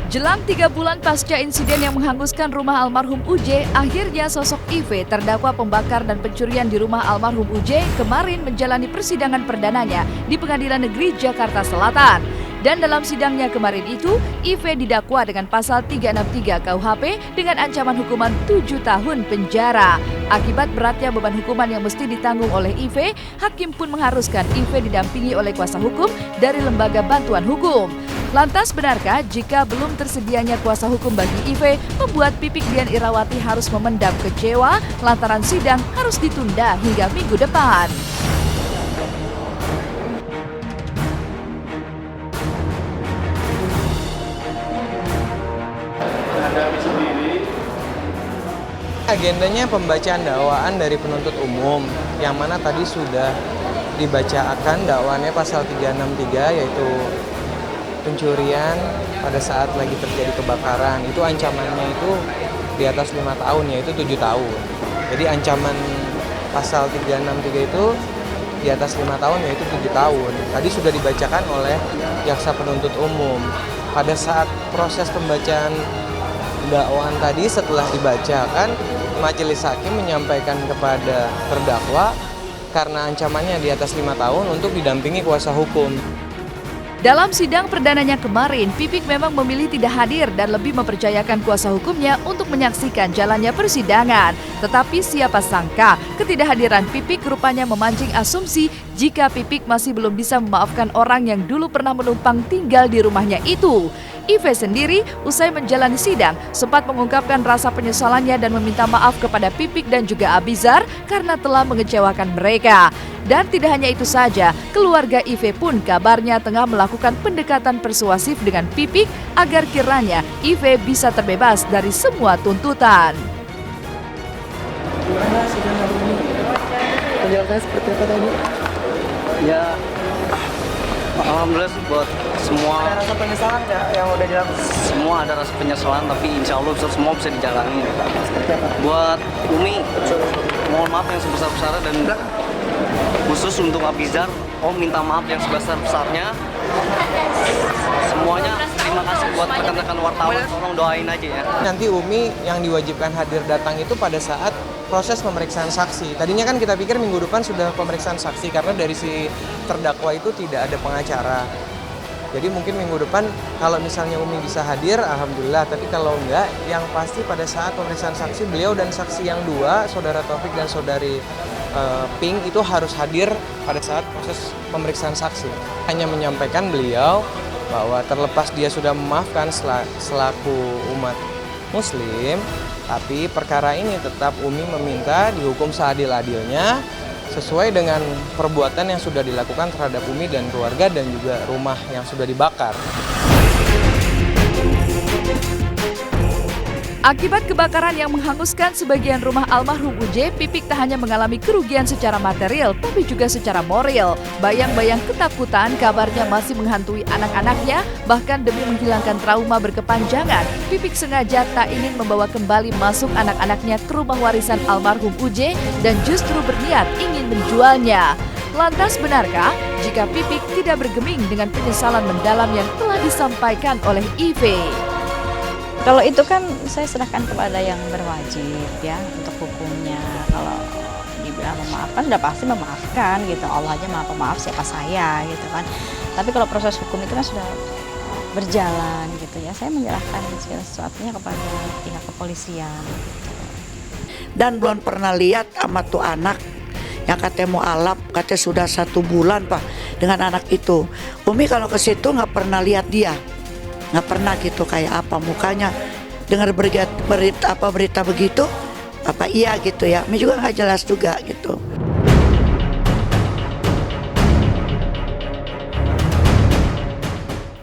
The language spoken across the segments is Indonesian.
Jelang 3 bulan pasca insiden yang menghanguskan rumah almarhum UJ, akhirnya sosok IV, terdakwa pembakar dan pencurian di rumah almarhum UJ, kemarin menjalani persidangan perdananya di Pengadilan Negeri Jakarta Selatan. Dan dalam sidangnya kemarin itu, IV didakwa dengan pasal 363 KUHP dengan ancaman hukuman 7 tahun penjara. Akibat beratnya beban hukuman yang mesti ditanggung oleh IV, hakim pun mengharuskan IV didampingi oleh kuasa hukum dari lembaga bantuan hukum. Lantas benarkah jika belum tersedianya kuasa hukum bagi IV membuat Pipik Dian Irawati harus memendam kecewa lantaran sidang harus ditunda hingga minggu depan? Agendanya pembacaan dakwaan dari penuntut umum yang mana tadi sudah dibacakan dakwaannya pasal 363 yaitu pencurian pada saat lagi terjadi kebakaran. Itu ancamannya itu di atas 5 tahun, yaitu 7 tahun. Jadi ancaman pasal 363 itu di atas 5 tahun, yaitu 7 tahun. Tadi sudah dibacakan oleh jaksa penuntut umum. Pada saat proses pembacaan dakwaan tadi setelah dibacakan, majelis hakim menyampaikan kepada terdakwa karena ancamannya di atas 5 tahun untuk didampingi kuasa hukum. Dalam sidang perdananya kemarin, Pipik memang memilih tidak hadir dan lebih mempercayakan kuasa hukumnya untuk menyaksikan jalannya persidangan. Tetapi siapa sangka, ketidakhadiran Pipik rupanya memancing asumsi jika Pipik masih belum bisa memaafkan orang yang dulu pernah menumpang tinggal di rumahnya itu. IV sendiri, usai menjalani sidang, sempat mengungkapkan rasa penyesalannya dan meminta maaf kepada Pipik dan juga Abizar karena telah mengecewakan mereka. Dan tidak hanya itu saja, keluarga IV pun kabarnya tengah melakukan pendekatan persuasif dengan Pipik agar kiranya IV bisa terbebas dari semua tuntutan. Gimana sidang hari ini? Penjelasannya seperti apa tadi? Ya, alhamdulillah buat semua. Ada rasa penyesalan nggak yang udah dilakukan? Semua ada rasa penyesalan, tapi insya Allah semua bisa dijalani. Seperti apa? Buat Umi, mohon maaf yang sebesar-besarnya dan khusus untuk Abizar, minta maaf yang sebesar-besarnya. Semuanya terima kasih buat rekan-rekan wartawan, tolong doain aja ya. Nanti Umi yang diwajibkan hadir datang itu pada saat proses pemeriksaan saksi. Tadinya kan kita pikir minggu depan sudah pemeriksaan saksi karena dari si terdakwa itu tidak ada pengacara. Jadi mungkin minggu depan kalau misalnya Umi bisa hadir, alhamdulillah. Tapi kalau enggak, yang pasti pada saat pemeriksaan saksi, beliau dan saksi yang dua, saudara Taufik dan saudari Pink itu harus hadir pada saat proses pemeriksaan saksi. Hanya menyampaikan beliau bahwa terlepas dia sudah memaafkan selaku umat muslim, tapi perkara ini tetap Umi meminta dihukum seadil-adilnya sesuai dengan perbuatan yang sudah dilakukan terhadap Umi dan keluarga dan juga rumah yang sudah dibakar. Akibat kebakaran yang menghanguskan sebagian rumah almarhum UJ, Pipik tak hanya mengalami kerugian secara material, tapi juga secara moral. Bayang-bayang ketakutan kabarnya masih menghantui anak-anaknya, bahkan demi menghilangkan trauma berkepanjangan, Pipik sengaja tak ingin membawa kembali masuk anak-anaknya ke rumah warisan almarhum UJ dan justru berniat ingin menjualnya. Lantas benarkah jika Pipik tidak bergeming dengan penyesalan mendalam yang telah disampaikan oleh IV? Kalau itu kan saya serahkan kepada yang berwajib ya untuk hukumnya. Kalau dibilang memaafkan, sudah pasti memaafkan gitu. Allah aja maha pemaaf, siapa saya gitu kan. Tapi kalau proses hukum itu kan sudah berjalan gitu ya. Saya menyerahkan segala sesuatunya kepada pihak kepolisian. Gitu. Dan belum pernah lihat sama tuh anak yang katanya mau alap, katanya sudah 1 bulan Pak dengan anak itu. Umi kalau ke situ nggak pernah lihat dia. Nggak pernah gitu kayak apa mukanya, dengar berita begitu apa iya gitu ya, ini juga nggak jelas juga gitu.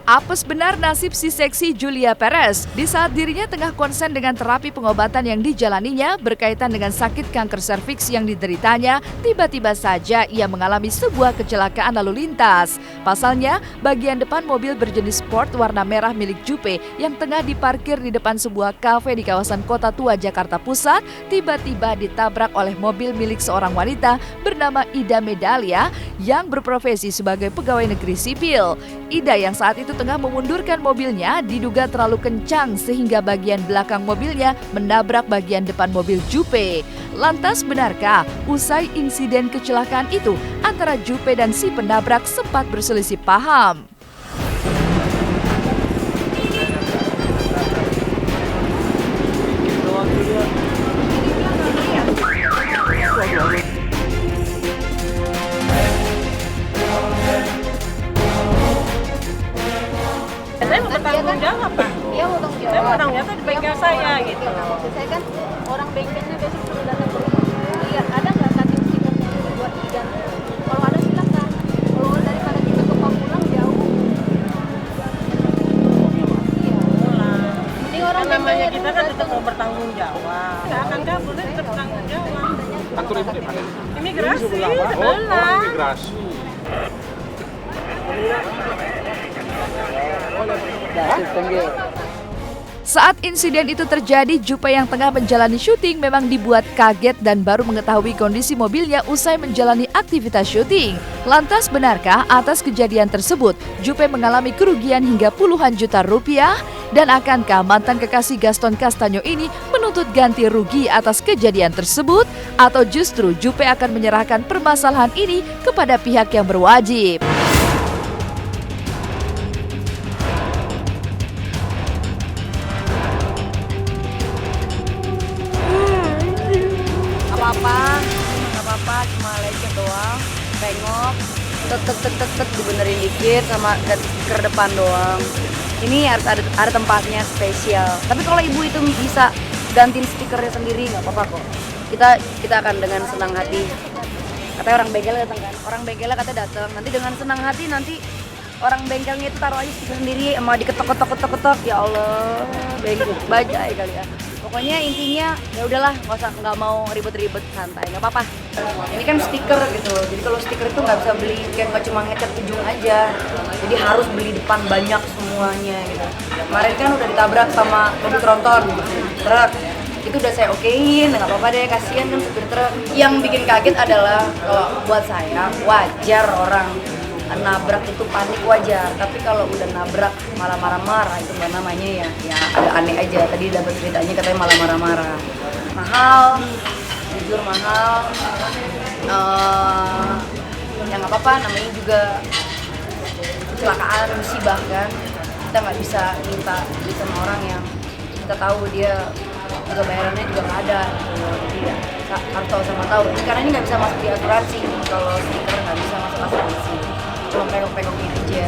Apes benar nasib si seksi Julia Perez di saat dirinya tengah konsen dengan terapi pengobatan yang dijalaninya berkaitan dengan sakit kanker serviks yang dideritanya. Tiba-tiba saja ia mengalami sebuah kecelakaan lalu lintas. Pasalnya, bagian depan mobil berjenis sport warna merah milik Jupe yang tengah diparkir di depan sebuah kafe di kawasan Kota Tua, Jakarta Pusat, tiba-tiba ditabrak oleh mobil milik seorang wanita bernama Ida Medalia yang berprofesi sebagai pegawai negeri sipil. Ida yang saat itu tengah memundurkan mobilnya diduga terlalu kencang sehingga bagian belakang mobilnya menabrak bagian depan mobil Jupe. Lantas benarkah usai insiden kecelakaan itu antara Jupe dan si penabrak sempat berselisih paham? Saya mau bertanggung jawab, Pak. Dia mau tanggung jawab. Saya mau tanggung jawab di bengkel saya gitu. Maksud saya kan orang bengkelnya besok suruh datang ke rumah. Lihat ada nggak cutting stikernya buat diganti? Kalau ada silakan. Kalau daripada kita ke Pamulang jauh. Iya. Ini orang Kan namanya bengkelnya kita dulu kan datang. tetap mau bertanggung jawab. Nggak akan kabur, saya tetap bertanggung jawab. Kantor ibu di mana? Imigrasi, Oh, sebelah. imigrasi. Saat insiden itu terjadi, Jupe yang tengah menjalani syuting memang dibuat kaget dan baru mengetahui kondisi mobilnya usai menjalani aktivitas syuting. Lantas benarkah atas kejadian tersebut, Jupe mengalami kerugian hingga puluhan juta rupiah? Dan akankah mantan kekasih Gaston Castagno ini menuntut ganti rugi atas kejadian tersebut? Atau justru Jupe akan menyerahkan permasalahan ini kepada pihak yang berwajib? Nggak apa-apa, cuma lecet doang, tengok, tet dibenerin dikit sama ganti stiker depan doang. Ini harus ada tempatnya spesial. Tapi kalau ibu itu bisa gantiin stikernya sendiri nggak apa-apa kok. Kita akan dengan senang hati. Katanya orang bengkel datang kan, orang bengkelnya katanya datang. Nanti dengan senang hati nanti orang bengkelnya itu taruh aja stiker sendiri, sama diketok. Ya Allah, bengkel bajai kali ya. Pokoknya intinya ya udahlah, nggak mau ribet-ribet, santai, nggak apa-apa. Ini kan stiker gitu, jadi kalau stiker itu nggak bisa beli kayak nggak cuma ngecat ujung aja, jadi harus beli depan banyak semuanya gitu. Kemarin kan udah ditabrak sama mobil tronton, truk. Itu udah saya okein, nggak apa-apa deh, kasihan kan supir truk. Yang bikin kaget adalah kalau buat saya wajar orang nabrak itu panik wajar, tapi kalau udah nabrak malah marah-marah itu nggak namanya ya agak aneh aja. Tadi dapat ceritanya katanya malah marah-marah. Mahal, jujur mahal. Ya nggak apa-apa, namanya juga kecelakaan, musibah kan. Kita nggak bisa minta sama orang yang kita tahu dia juga bayarannya juga nggak ada gitu. Jadi ya harus tahu sama tahu. Karena ini nggak bisa masuk di asuransi, kalau stiker nggak bisa masuk asuransi. Cuma pegong-pegongnya aja.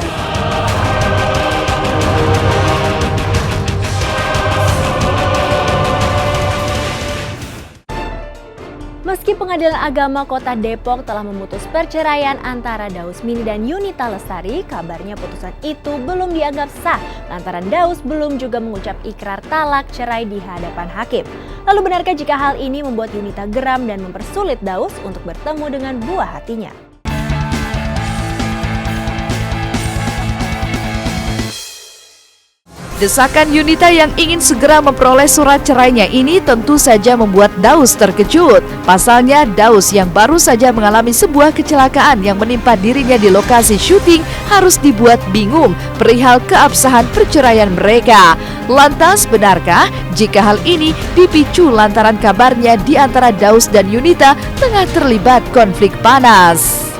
Meski Pengadilan Agama Kota Depok telah memutus perceraian antara Dausmini dan Yunita Lestari, kabarnya putusan itu belum dianggap sah lantaran Daus belum juga mengucap ikrar talak cerai di hadapan hakim. Lalu benarkah jika hal ini membuat Yunita geram dan mempersulit Daus untuk bertemu dengan buah hatinya? Desakan Yunita yang ingin segera memperoleh surat cerainya ini tentu saja membuat Daus terkejut. Pasalnya, Daus yang baru saja mengalami sebuah kecelakaan yang menimpa dirinya di lokasi syuting harus dibuat bingung perihal keabsahan perceraian mereka. Lantas, benarkah jika hal ini dipicu lantaran kabarnya di antara Daus dan Yunita tengah terlibat konflik panas?